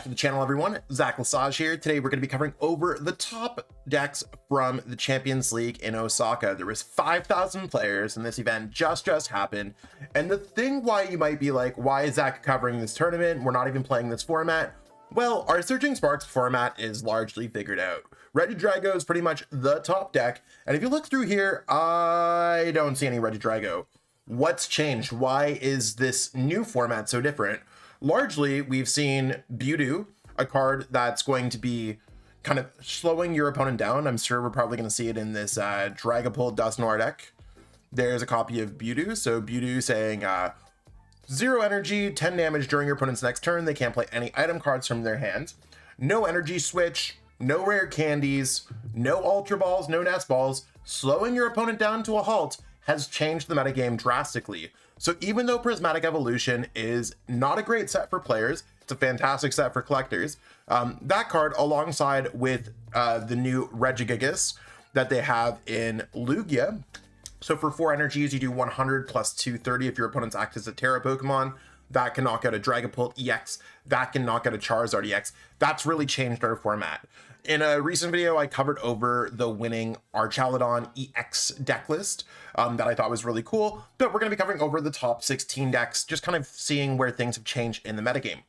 back to the channel, everyone. Zach Lesage here. Today we're going to be covering over the top decks from the Champions League in Osaka. There was 5,000 players and this event just happened. And the thing why you might be like, why is Zach covering this tournament? We're not even playing this format. Well, our Surging Sparks format is largely figured out. Regidrago is pretty much the top deck. And if you look through here, I don't see any Regidrago. What's changed? Why is this new format so different? Largely, we've seen Budu, a card that's going to be kind of slowing your opponent down. I'm sure we're probably going to see it in this Dragapult Dusknoir deck. There's a copy of Budu. So Budu saying 0 energy, 10 damage during your opponent's next turn. They can't play any item cards from their hand. No energy switch, no rare candies, no Ultra Balls, no Nest Balls. Slowing your opponent down to a halt has changed the metagame drastically. So even though Prismatic Evolution is not a great set for players, it's a fantastic set for collectors. That card, alongside with the new Regigigas that they have in Lugia. So for 4 energies, you do 100 plus 230 if your opponent's act as a Terra Pokemon. That can knock out a Dragapult EX. That can knock out a Charizard EX. That's really changed our format. In a recent video, I covered over the winning Archetypes EX deck list that I thought was really cool, but we're going to be covering over the top 16 decks, just kind of seeing where things have changed in the metagame.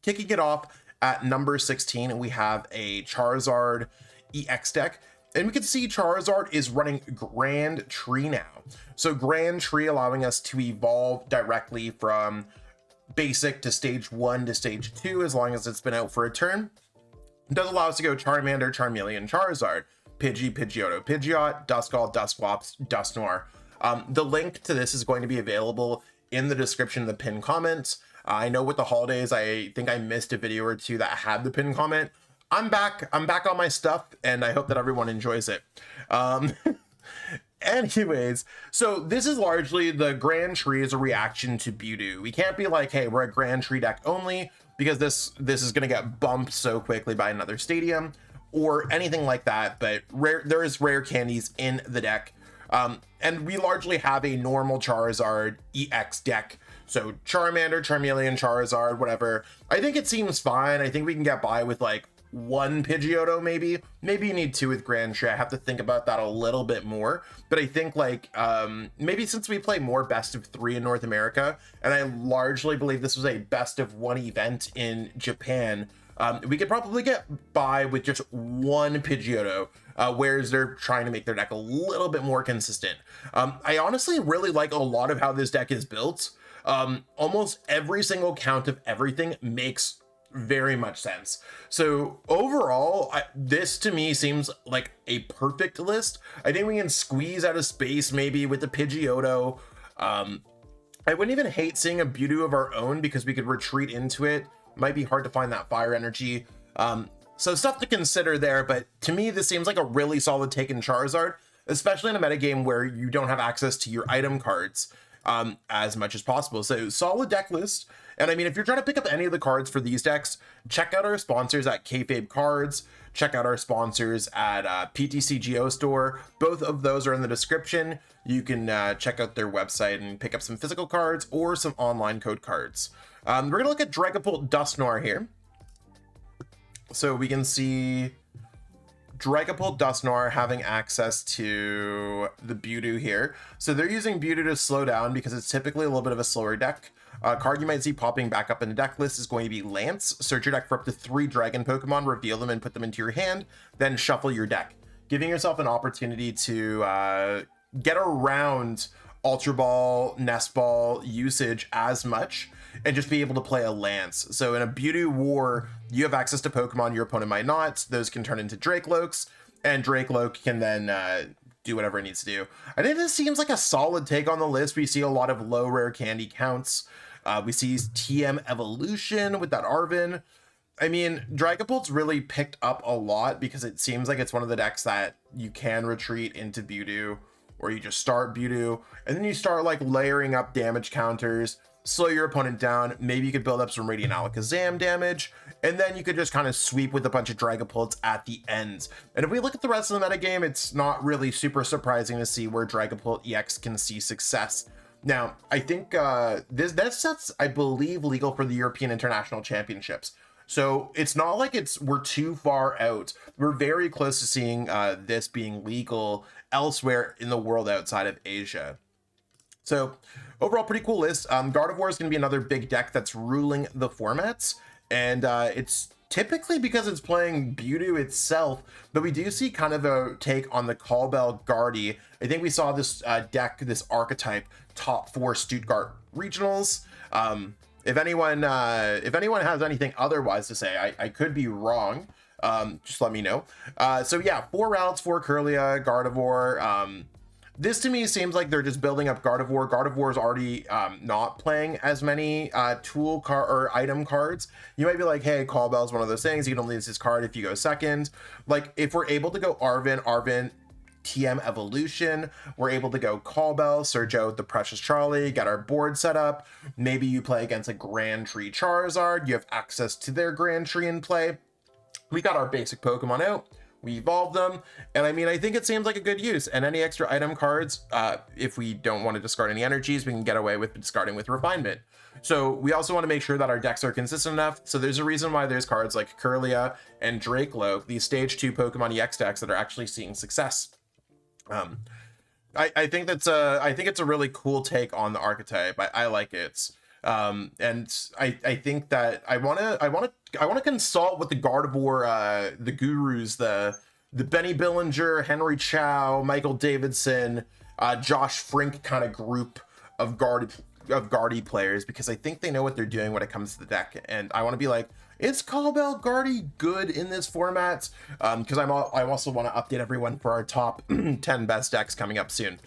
Kicking it off at number 16, we have a Charizard EX deck, and we can see Charizard is running Grand Tree now. So Grand Tree allowing us to evolve directly from basic to stage 1 to stage 2, as long as it's been out for a turn. It does allow us to go Charmander, Charmeleon, Charizard, Pidgey, Pidgeotto, Pidgeot, Duskull, Dusclops, Dusknoir. The link to this is going to be available in the description of the pinned comments. I know with the holidays, I think I missed a video or two that had the pinned comment. I'm back on my stuff, and I hope that everyone enjoys it. Anyways, so this is largely the Grand Tree as a reaction to Budu. We can't be like, hey, we're a Grand Tree deck only, because this is going to get bumped so quickly by another stadium or anything like that. But there is rare candies in the deck. And we largely have a normal Charizard EX deck. So Charmander, Charmeleon, Charizard, whatever. I think it seems fine. I think we can get by with like 1 Pidgeotto, maybe you need 2 with Grand Tree. I have to think about that a little bit more, but I think like maybe since we play more best of 3 in North America, and I largely believe this was a best of 1 event in Japan, we could probably get by with just 1 Pidgeotto, whereas they're trying to make their deck a little bit more consistent. I honestly really like a lot of how this deck is built. Almost every single count of everything makes very much sense. So overall, this to me seems like a perfect list. I think we can squeeze out of space maybe with the Pidgeotto. I wouldn't even hate seeing a Budu of our own because we could retreat into it. Might be hard to find that fire energy. So stuff to consider there, but to me this seems like a really solid take in Charizard, especially in a metagame where you don't have access to your item cards as much as possible. So solid deck list. And I mean, if you're trying to pick up any of the cards for these decks, check out our sponsors at Kayfabe Cards. Check out our sponsors at PTC Geo Store. Both of those are in the description. You can check out their website and pick up some physical cards or some online code cards. We're going to look at Dragapult Dusknoir here. So we can see Dragapult Dusknoir having access to the Budu here. So they're using Budu to slow down because it's typically a little bit of a slower deck. A card you might see popping back up in the deck list is going to be Lance. Search your deck for up to 3 dragon Pokemon, reveal them and put them into your hand, then shuffle your deck, giving yourself an opportunity to get around Ultra Ball, Nest Ball usage as much and just be able to play a Lance. So in a Budu war, you have access to Pokemon your opponent might not. Those can turn into Drakelokes, and Drakeloke can then do whatever it needs to do. I think this seems like a solid take on the list. We see a lot of low rare candy counts. We see TM Evolution with that Arvin. I mean, Dragapult's really picked up a lot because it seems like it's one of the decks that you can retreat into Budu, or you just start Budu, and then you start like layering up damage counters, slow your opponent down. Maybe you could build up some Radiant Alakazam damage, and then you could just kind of sweep with a bunch of Dragapults at the ends. And if we look at the rest of the metagame, it's not really super surprising to see where Dragapult EX can see success. Now, I think that set's, I believe, legal for the European International Championships. So it's not like we're too far out. We're very close to seeing this being legal elsewhere in the world outside of Asia. So overall, pretty cool list. Gardevoir is going to be another big deck that's ruling the formats, and it's typically because it's playing Mewtwo itself, but we do see kind of a take on the Callbell Guardy. I think we saw this deck, this archetype, top 4 Stuttgart regionals. If anyone has anything otherwise to say, I could be wrong. Just let me know. So yeah, 4 routes, 4 Kirlia, Gardevoir. This to me seems like they're just building up Gardevoir. Gardevoir is already not playing as many tool or item cards. You might be like, hey, Callbell is one of those things. You can only use this card if you go second. Like, if we're able to go Arven, TM Evolution, we're able to go Callbell, search out the Precious Charlie, get our board set up. Maybe you play against a Grand Tree Charizard. You have access to their Grand Tree in play. We got our basic Pokemon out. We evolved them, and I mean, I think it seems like a good use. And any extra item cards, if we don't want to discard any energies, we can get away with discarding with Refinement. So we also want to make sure that our decks are consistent enough. So there's a reason why there's cards like Kirlia and Dracloak, these stage 2 Pokemon EX decks that are actually seeing success. I think it's a really cool take on the archetype. I like it. And I think that I want to consult with the Gardevoir, the gurus, the Benny Billinger, Henry Chow, Michael Davidson, Josh Frink kind of group of Guardy players, because I think they know what they're doing when it comes to the deck. And I want to be like, is Callbell Guardy good in this format? Because I also want to update everyone for our top 10 best decks coming up soon.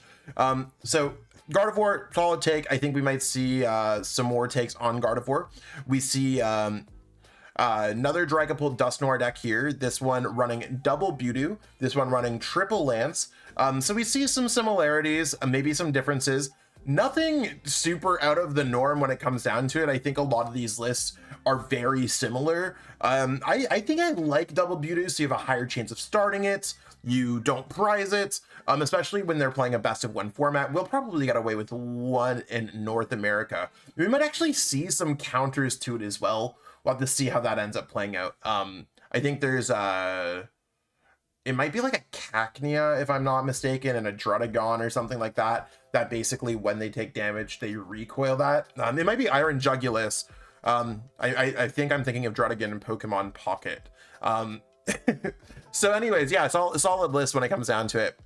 So Gardevoir, solid take. I think we might see some more takes on Gardevoir. We see another Dragapult Dusknoir deck here. This one running double Mewtwo. This one running triple Lance. So we see some similarities, maybe some differences. Nothing super out of the norm when it comes down to it. I think a lot of these lists are very similar. I think I like double Mewtwo, so you have a higher chance of starting it. You don't prize it, especially when they're playing a best of 1 format. We'll probably get away with 1 in North America. We might actually see some counters to it as well. We'll have to see how that ends up playing out. I think there's it might be like a Cacnea, if I'm not mistaken, and a Druddigon or something like that, that basically when they take damage, they recoil that. It might be Iron Jugulus. I think I'm thinking of Druddigon in Pokemon Pocket. So anyways, yeah, it's all a solid list when it comes down to it.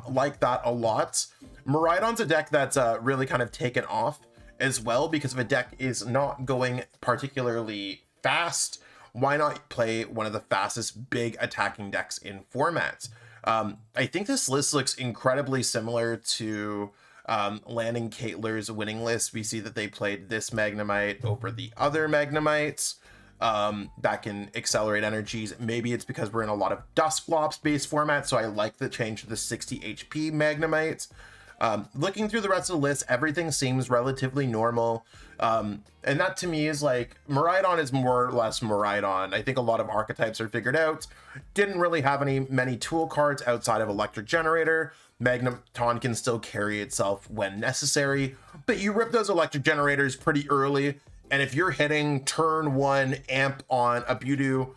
Like that a lot. Miraidon's a deck that's really kind of taken off as well, because if a deck is not going particularly fast, why not play one of the fastest big attacking decks in formats? I think this list looks incredibly similar to Landon Caitler's winning list. We see that they played this Magnemite over the other Magnemites back in Accelerate Energies. Maybe it's because we're in a lot of Dusclops based formats, so I like the change to the 60 HP Magnemites. Looking through the rest of the list, everything seems relatively normal. And that to me is like, Miraidon is more or less Miraidon. I think a lot of archetypes are figured out. Didn't really have many tool cards outside of Electric Generator. Magneton can still carry itself when necessary, but you rip those Electric Generators pretty early. And if you're hitting turn 1 amp on a Mewtwo,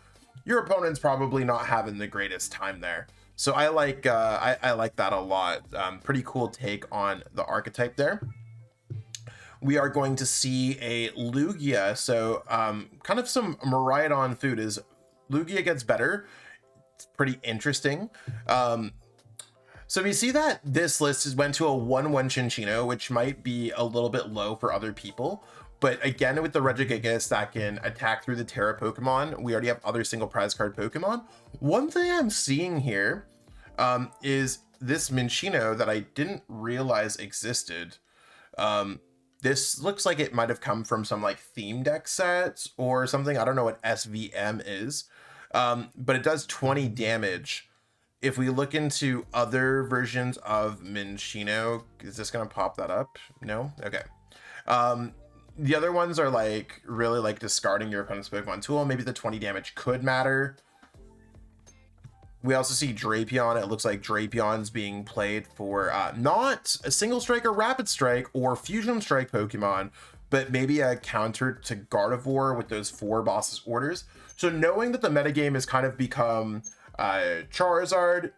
your opponent's probably not having the greatest time there. So I like I like that a lot. Pretty cool take on the archetype there. We are going to see a Lugia. So kind of some Miraidon food is Lugia gets better. It's pretty interesting. So we see that this list went to a 1/1 Chinchino, which might be a little bit low for other people. But again, with the Regigigas that can attack through the Terra Pokemon, we already have other single prize card Pokemon. One thing I'm seeing here is this Minchino that I didn't realize existed. This looks like it might have come from some like theme deck sets or something. I don't know what SVM is, but it does 20 damage. If we look into other versions of Minchino, is this going to pop that up? No? Okay. The other ones are like really like discarding your opponent's Pokemon tool. Maybe the 20 damage could matter. We also see Drapion. It looks like Drapion's being played for not a single strike or rapid strike or fusion strike Pokemon, but maybe a counter to Gardevoir with those 4 bosses orders. So knowing that the metagame has kind of become Charizard,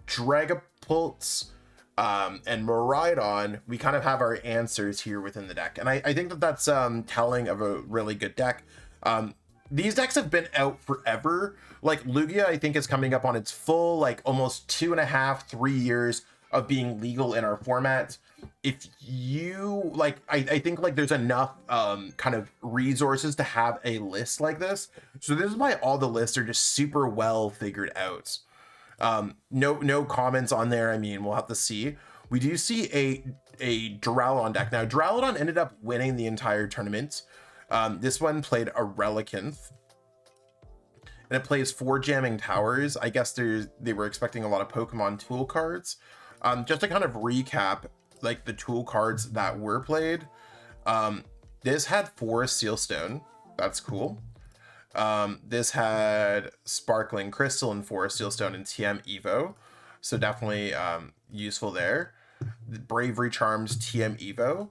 Dragapults, and Miraidon, we kind of have our answers here within the deck. And I think that that's telling of a really good deck. These decks have been out forever. Like Lugia, I think, is coming up on its full, like, almost 2.5, 3 years of being legal in our format. If you like, I think like there's enough kind of resources to have a list like this. So this is why all the lists are just super well figured out. No comments on there. I mean, we'll have to see. We do see a Duraludon deck. Now, Duraludon ended up winning the entire tournament. This one played a Relicanth, and it plays 4 Jamming Towers. I guess they were expecting a lot of Pokemon tool cards. Just to kind of recap, like, the tool cards that were played. This had 4 Sealstone. That's cool. This had Sparkling Crystal and 4 Sealstone and TM Evo. So definitely useful there. Bravery Charms, TM Evo.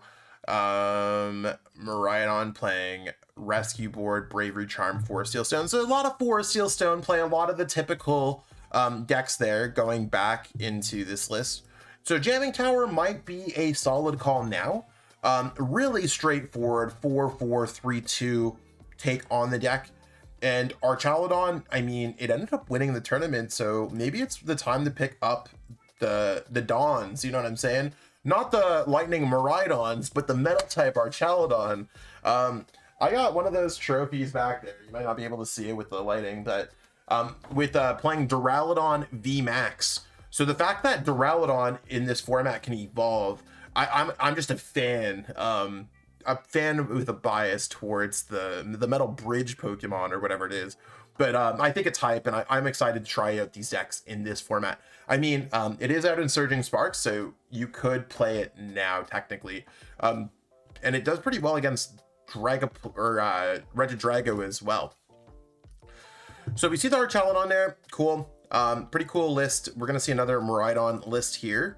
Miraidon playing Rescue Board, Bravery Charm, 4 Sealstone. So a lot of 4 Sealstone, playing a lot of the typical decks there going back into this list. So Jamming Tower might be a solid call now. Really straightforward 4-4-3-2 take on the deck. And Archetypes, I mean, it ended up winning the tournament, so maybe it's the time to pick up the Dawns, you know what I'm saying? Not the Lightning Miraidons, but the Metal type Archetypes. I got one of those trophies back there. You might not be able to see it with the lighting, but with playing Duraludon VMAX. So the fact that Duraludon in this format can evolve, I'm just a fan. A fan with a bias towards the Metal Bridge Pokemon or whatever it is. But I think it's hype, and I'm excited to try out these decks in this format. I mean, it is out in Surging Sparks, so you could play it now, technically. And it does pretty well against Dragapult or Regidrago as well. So we see the Archetypes there. Cool. Pretty cool list. We're going to see another Miraidon list here.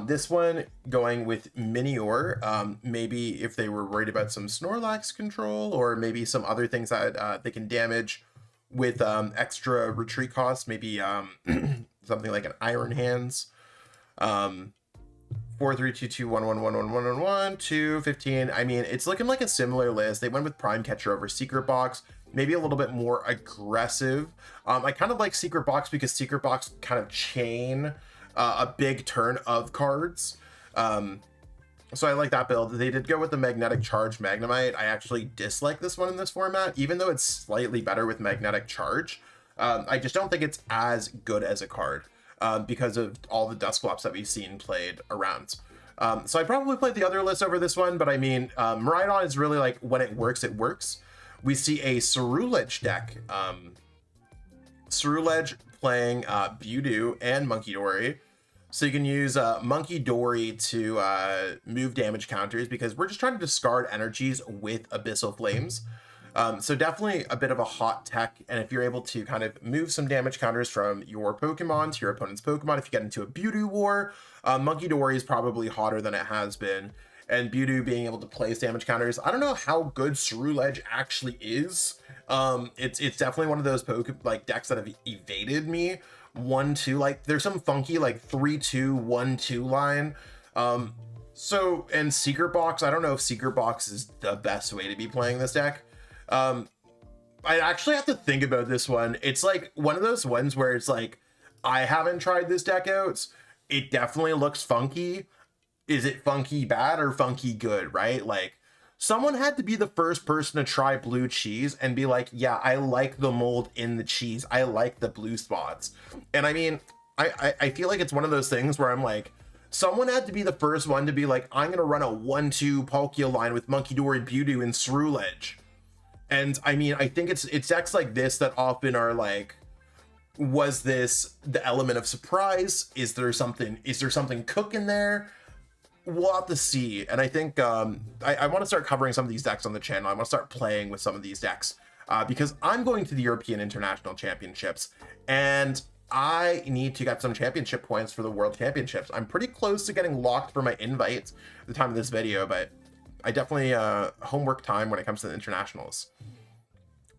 This one going with Minior, maybe if they were worried about some Snorlax control, or maybe some other things that they can damage with extra retreat costs, maybe something like an Iron Hands. 4 3 2 2 1 1 1 1 1 1 1 2 15. I mean, it's looking like a similar list. They went with Prime Catcher over Secret Box, maybe a little bit more aggressive. I kind of like Secret Box because Secret Box kind of chain a big turn of cards. So I like that build. They did go with the Magnetic Charge Magnemite. I actually dislike this one in this format, even though it's slightly better with Magnetic Charge. I just don't think it's as good as a card because of all the Dusclops that we've seen played around. So I probably played the other list over this one, but I mean, Miraidon is really like, when it works, it works. We see a Ceruledge deck. Ceruledge playing Budew and Monkey Dory. So you can use Monkey Dory to move damage counters, because we're just trying to discard energies with Abyssal Flames. So definitely a bit of a hot tech, and if you're able to kind of move some damage counters from your Pokemon to your opponent's Pokemon, if you get into a Budew war, Monkey Dory is probably hotter than it has been. And Budew being able to place damage counters, I don't know how good Ceruledge actually is. It's definitely one of those decks that have evaded me. 1-2, like there's some funky like 3-2 1-2 line. So, and Secret Box, I don't know if Secret Box is the best way to be playing this deck. I actually have to think about this one. It's like one of those ones where it's like, I haven't tried this deck out. It definitely looks funky. Is it funky bad or funky good, right? Like, someone had to be the first person to try blue cheese and be like, yeah, I like the mold in the cheese. I like the blue spots. And I mean, I feel like it's one of those things where I'm like, someone had to be the first one to be like, I'm going to run a 1-2 Palkia line with Monkey Dory, Budew, and Ceruledge. And I mean, I think it's decks like this that often are like, was this the element of surprise? Is there something cooking there? We'll have to see. And I think I want to start covering some of these decks on the channel. I want to start playing with some of these decks because I'm going to the European International Championships, and I need to get some championship points for the World Championships. I'm pretty close to getting locked for my invite at the time of this video, but I definitely homework time when it comes to the internationals.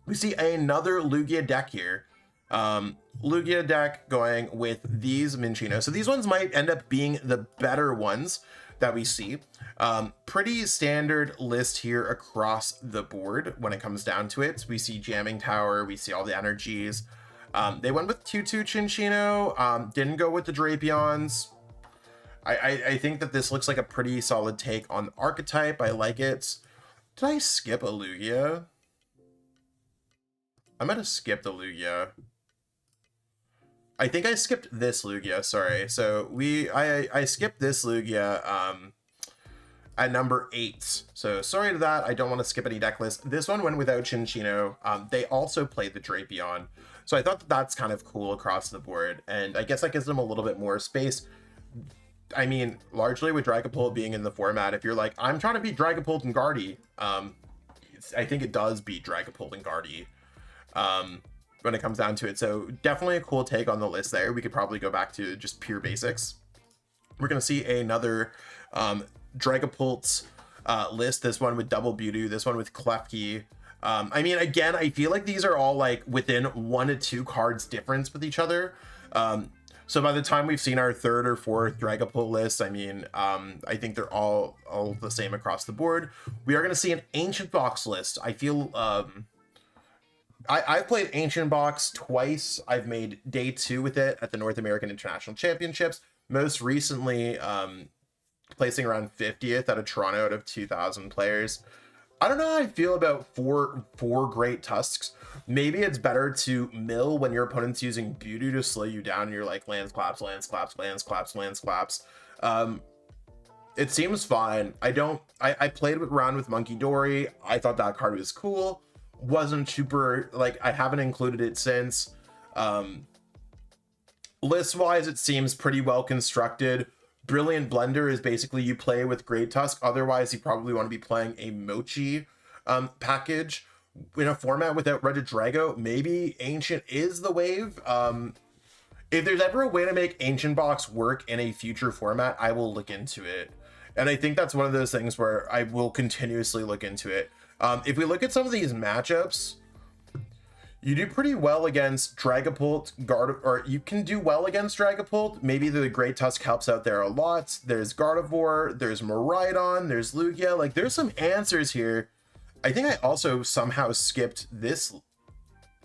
We see another Lugia deck here. Lugia deck going with these Minccino. So these ones might end up being the better ones that we see. Pretty standard list here across the board when it comes down to it. We see Jamming Tower, we see all the energies. They went with 2-2 Cinccino, didn't go with the Drapions. I think that this looks like a pretty solid take on the archetype. I like it. Did I skip a Lugia? I might have skipped a Lugia. I think I skipped this Lugia, sorry. So I skipped this Lugia at number 8. So sorry to that. I don't want to skip any deck list. This one went without Cinccino. They also played the Drapion. So I thought that that's kind of cool across the board. And I guess that gives them a little bit more space. I mean, largely with Dragapult being in the format, if you're like, I'm trying to beat Dragapult and Gardy, I think it does beat Dragapult and Gardy when it comes down to it. So definitely a cool take on the list there. We could probably go back to just pure basics. We're going to see another Dragapult list, this one with Double Beauty, this one with Klefki. I mean, again, I feel like these are all like within 1 to 2 cards difference with each other. So by the time we've seen our 3rd or 4th Dragapult list, I mean, I think they're all the same across the board. We are going to see an Ancient Box list. I feel I've played Ancient Box twice. I've made day 2 with it at the North American International Championships. Most recently, placing around 50th at a Toronto out of 2,000 players. I don't know how I feel about four Great Tusks. Maybe it's better to mill when your opponent's using Beauty to slow you down and you're like lands, claps, lands, claps, lands, claps, lands, claps. It seems fine. I played around with Monkey Dory. I thought that card was cool. Wasn't super, like, I haven't included it since. List-wise, it seems pretty well constructed. Brilliant Blender is basically you play with Great Tusk. Otherwise, you probably want to be playing a Mochi package. In a format without Regidrago, maybe Ancient is the wave. If there's ever a way to make Ancient Box work in a future format, I will look into it. And I think that's one of those things where I will continuously look into it. If we look at some of these matchups, you do pretty well against Dragapult, or you can do well against Dragapult. Maybe the Great Tusk helps out there a lot. There's Gardevoir, there's Miraidon, there's Lugia. Like, there's some answers here. I think I also somehow skipped this.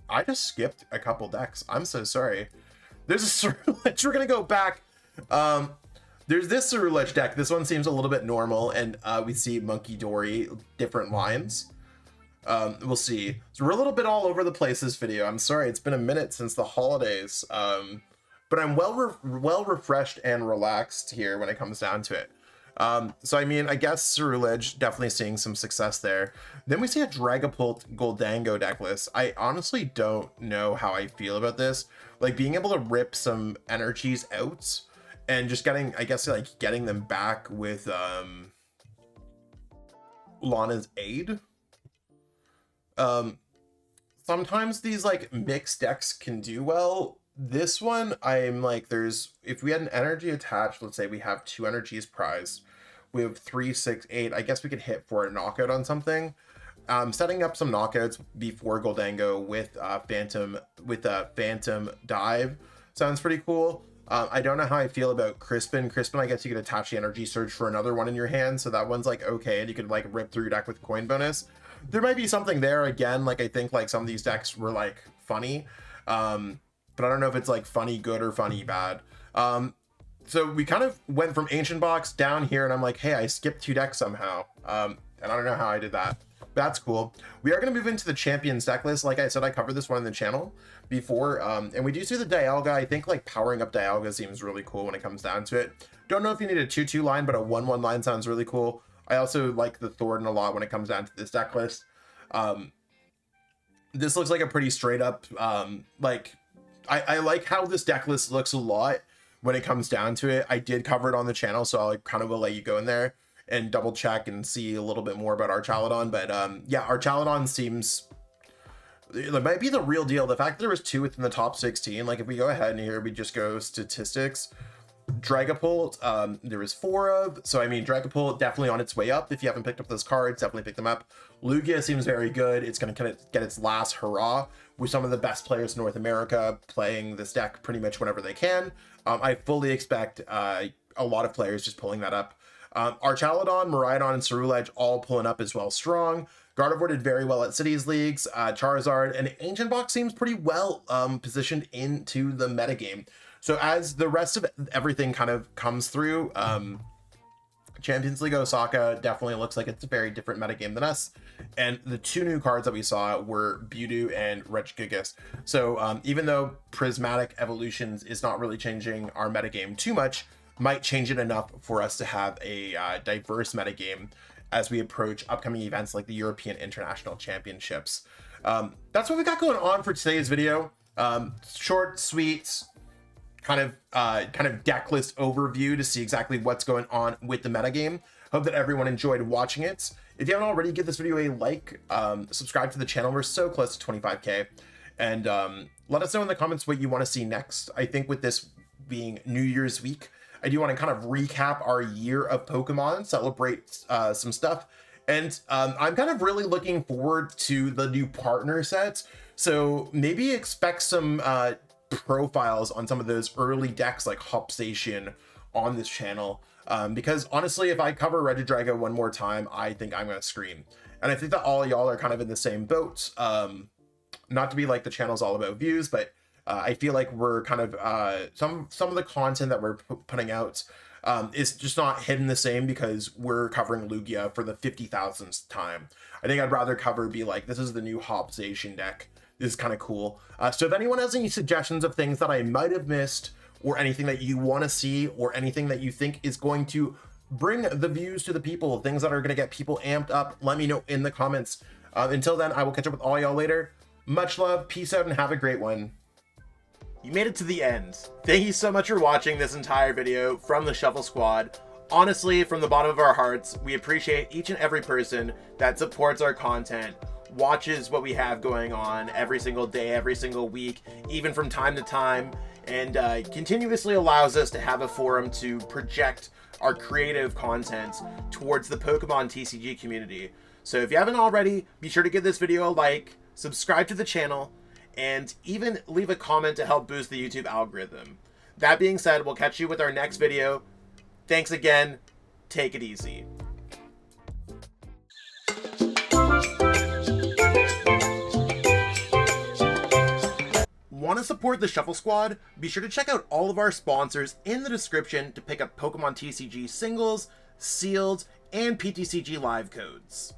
I just skipped a couple decks. I'm so sorry. There's a Ceruledge. We're going to go back. There's this Ceruledge deck. This one seems a little bit normal, and we see Monkey Dory, different lines. We'll see. So we're a little bit all over the place this video. I'm sorry, it's been a minute since the holidays. But I'm well refreshed and relaxed here when it comes down to it. So I mean, I guess Ceruledge definitely seeing some success there. Then we see a Dragapult Goldango deck list. I honestly don't know how I feel about this. Like, being able to rip some energies out and just getting, I guess, like getting them back with Lana's aid. Sometimes these like mixed decks can do well. This one, I'm like, if we had an energy attached, let's say we have 2 energies prized, we have 3, 6, 8, I guess we could hit for a knockout on something. Setting up some knockouts before Goldango with Phantom Dive sounds pretty cool. I don't know how I feel about Crispin. Crispin, I guess you could attach the Energy Surge for another one in your hand, so that one's like okay, and you could like rip through your deck with coin bonus. There might be something there again. Like, I think like some of these decks were like funny, but I don't know if it's like funny good or funny bad. So we kind of went from Ancient Box down here, and I'm like, hey, I skipped 2 decks somehow, and I don't know how I did that. That's cool. We are going to move into the Champions deck list. Like I said, I covered this one on the channel before, and we do see the Dialga. I think like powering up Dialga seems really cool when it comes down to it. Don't know if you need a 2/2 line, but a 1/1 line sounds really cool. I also like the Thornton a lot when it comes down to this deck list. This looks like a pretty straight up, like, I like how this deck list looks a lot when it comes down to it. I did cover it on the channel, so I kind of will let you go in there and double check and see a little bit more about Archaladon. But yeah, Archaladon seems, it might be the real deal. The fact that there was 2 within the top 16, like if we go ahead and here we just go statistics, Dragapult, there is 4 of, so I mean, Dragapult definitely on its way up. If you haven't picked up those cards, definitely pick them up. Lugia seems very good. It's going to kind of get its last hurrah with some of the best players in North America playing this deck pretty much whenever they can. I fully expect a lot of players just pulling that up. Archetypes, Miraidon, and Ceruledge all pulling up as well strong. Gardevoir did very well at Cities Leagues. Charizard and Ancient Box seems pretty well positioned into the metagame. So as the rest of everything kind of comes through, Champions League Osaka definitely looks like it's a very different metagame than us. And the 2 new cards that we saw were Mewtwo and Regigigas. So even though Prismatic Evolutions is not really changing our metagame too much, might change it enough for us to have a diverse metagame as we approach upcoming events like the European International Championships. That's what we got going on for today's video. Short, sweet, kind of deck list overview to see exactly what's going on with the metagame. Hope that everyone enjoyed watching it. If you haven't already, give this video a like, subscribe to the channel. We're so close to 25K. And let us know in the comments what you want to see next. I think with this being New Year's week, I do want to kind of recap our year of Pokemon, celebrate some stuff. And I'm kind of really looking forward to the new partner sets. So maybe expect some profiles on some of those early decks like Hop Station on this channel. Because honestly, if I cover Regidrago one more time, I think I'm going to scream. And I think that all y'all are kind of in the same boat. Not to be like the channel's all about views, but I feel like we're kind of some of the content that we're putting out is just not hidden the same because we're covering Lugia for the 50,000th time. I think I'd rather cover be like, this is the new Hopzation deck. This is kind of cool. So if anyone has any suggestions of things that I might have missed or anything that you want to see or anything that you think is going to bring the views to the people, things that are going to get people amped up, let me know in the comments. Until then, I will catch up with all y'all later. Much love, peace out, and have a great one. You made it to the end. Thank you so much for watching this entire video from the Shuffle Squad. Honestly, from the bottom of our hearts, we appreciate each and every person that supports our content, watches what we have going on every single day, every single week, even from time to time, and continuously allows us to have a forum to project our creative content towards the Pokemon TCG community. So if you haven't already, be sure to give this video a like, subscribe to the channel, and even leave a comment to help boost the YouTube algorithm. That being said, we'll catch you with our next video. Thanks again. Take it easy. Want to support the Shuffle Squad? Be sure to check out all of our sponsors in the description to pick up Pokemon TCG singles, sealed, and PTCG live codes.